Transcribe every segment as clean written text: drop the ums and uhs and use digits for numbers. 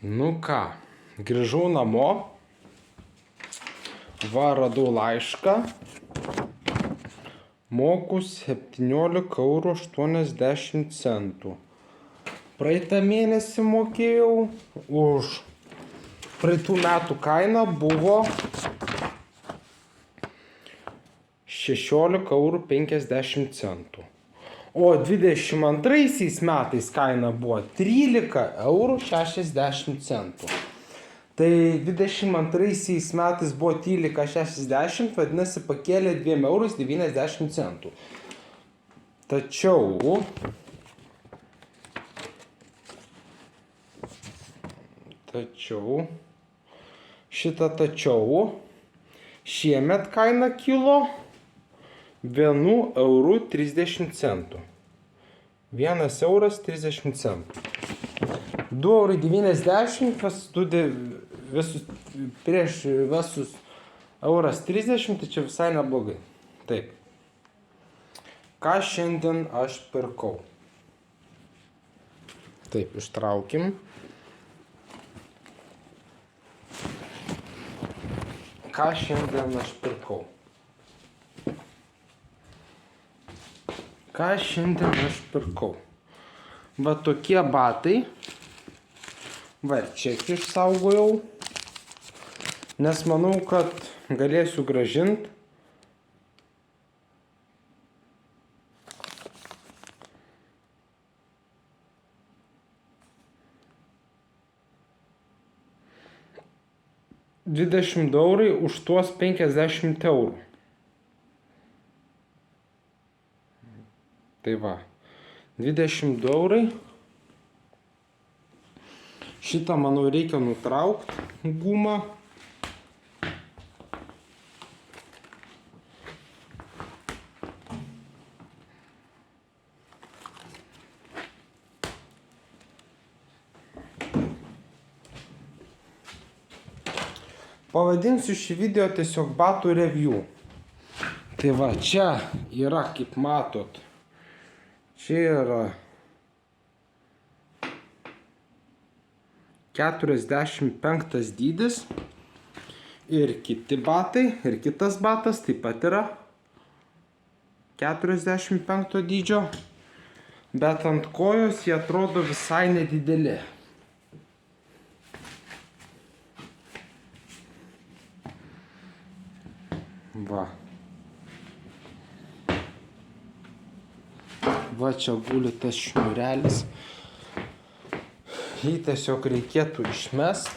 Nu ką, grįžau namo, radau laišką, moku 17,80 €. Praeitą mėnesį mokėjau, už praeitų metų kaina buvo 16,50 €. O 22 metais kaina buvo 13,60 €. Tai 22 metais buvo 13,60 €, vadinasi pakėlė 2,90 €. Tačiau šiemet kaina kilo 1,30 €. 1,30 €. 2,90 € prieš visus 1,30 €, tai čia visai neblogai. Taip. Ką šiandien aš pirkau? Taip, ištraukim. Ką šiandien aš pirkau? Va tokie batai. Va, čekį išsaugojau, nes manau, kad galėsiu grąžinti. €20 už tuos 50 €. Tai va, 20 €. Šitą, manau, reikia nutraukti gumą. Pavadinsiu šį video tiesiog batų review. Tai va, čia yra, kaip matot, čia yra 45 dydis ir kiti batai, ir kitas batas taip pat yra 45 dydžio, bet ant kojos jie atrodo visai nedideli. Va. Va čia guli tas šniurelis. Jį tiesiog reikėtų išmest.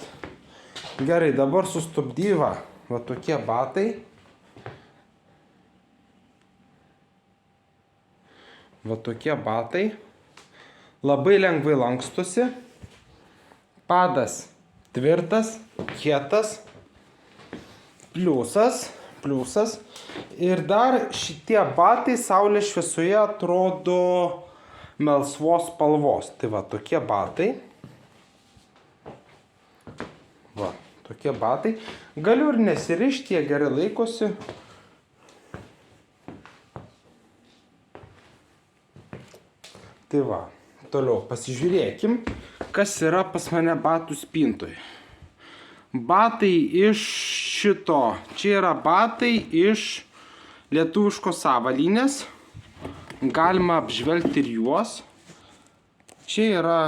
Gerai, dabar sustabdyva. Va tokie batai. Labai lengvai lankstosi. Padas tvirtas, kietas. Pliusas. Ir dar šitie batai saulės šviesoje atrodo melsvos spalvos. Tai va tokie batai. Galiu ir nesirišti, jie gerai laikosi. Tai va, toliau pasižiūrėkim, kas yra pas mane batų spintoje. Batai iš šito, čia yra batai iš lietuviškos avalynės. Galima apžvelgti ir juos. Čia yra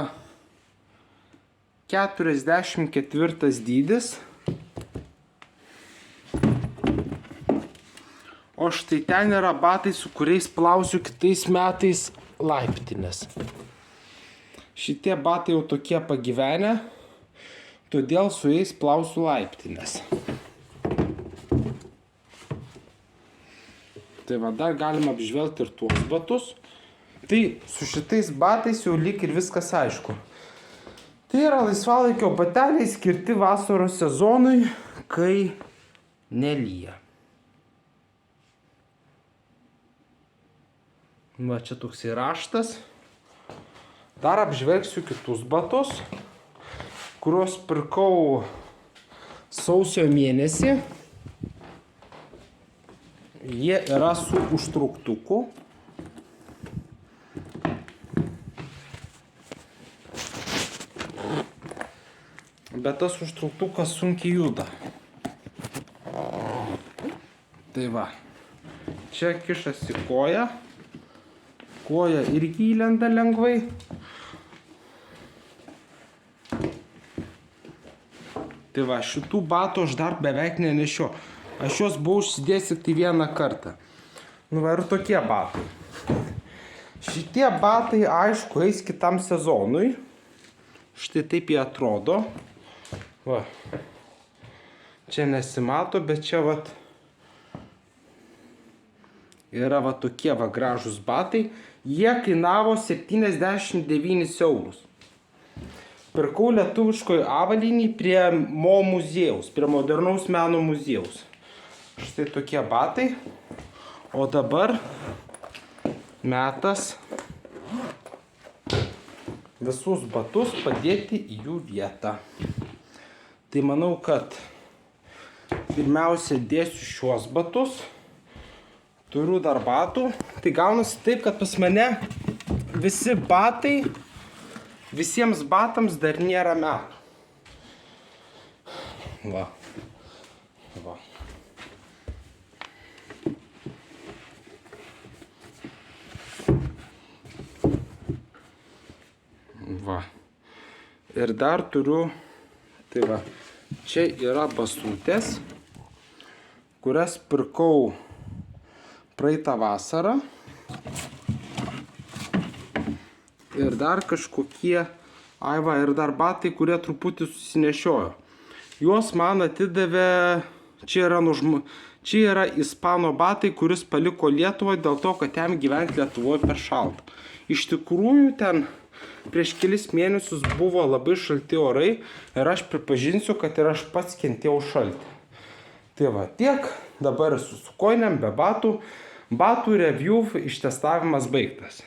44 dydis. O štai ten yra batai, su kuriais plausiu kitais metais laiptinės. Šitie batai jau tokie pagyvenę, todėl su jais plausiu laiptinės. Tai va, dar galima apžvelgti ir tuos batus. Tai su šitais batais jau lyg ir viskas aišku. Tai yra laisvalaikio bateliai skirti vasaros sezonui, kai nelyja. Va, čia toks raštas. Dar apžvelgsiu kitus batus, kuriuos pirkau sausio mėnesį. Jie yra su užtrauktuku. bet tas užtrauktukas sunkiai juda. Tai va, čia kišasi koja, koja irgi įlenda lengvai. Tai va, šitų batų aš dar beveik nenešio. Aš juos buvau užsidėjęs tik tai vieną kartą. Nu va, ir tokie batai. Šitie batai, aišku, eis kitam sezonui. Štai taip jie atrodo. Va. Čia nesimato, bet čia va yra va tokie va gražūs batai. Jie kainavo 79 eurus. Pirkau lietuviškoje avalynį prie Mo muziejaus, prie modernaus meno muziejaus. Štai tokie batai. O dabar metas visus batus padėti į jų vietą. Tai manau, kad pirmiausia dėsiu šiuos batus. Turiu dar batų. Tai gaunasi taip, kad pas mane visi batai, visiems batams dar nėra metų. Va. Va. Va. Ir dar turiu, tai va, čia yra basutės, kurias pirkau praeitą vasarą. Ir dar kažkokie, ir dar batai, kurie truputį susinešiojo. Juos man atidavė, čia yra ispano batai, kuris paliko Lietuvą dėl to, kad jam gyventi Lietuvoje per šalta. Iš tikrųjų, ten prieš kelis mėnesius buvo labai šalti orai ir aš pripažinsiu, kad ir aš pats kentėjau šaltį. Tai va, tiek, dabar su kojinėm, be batų. Batų review ištestavimas baigtas.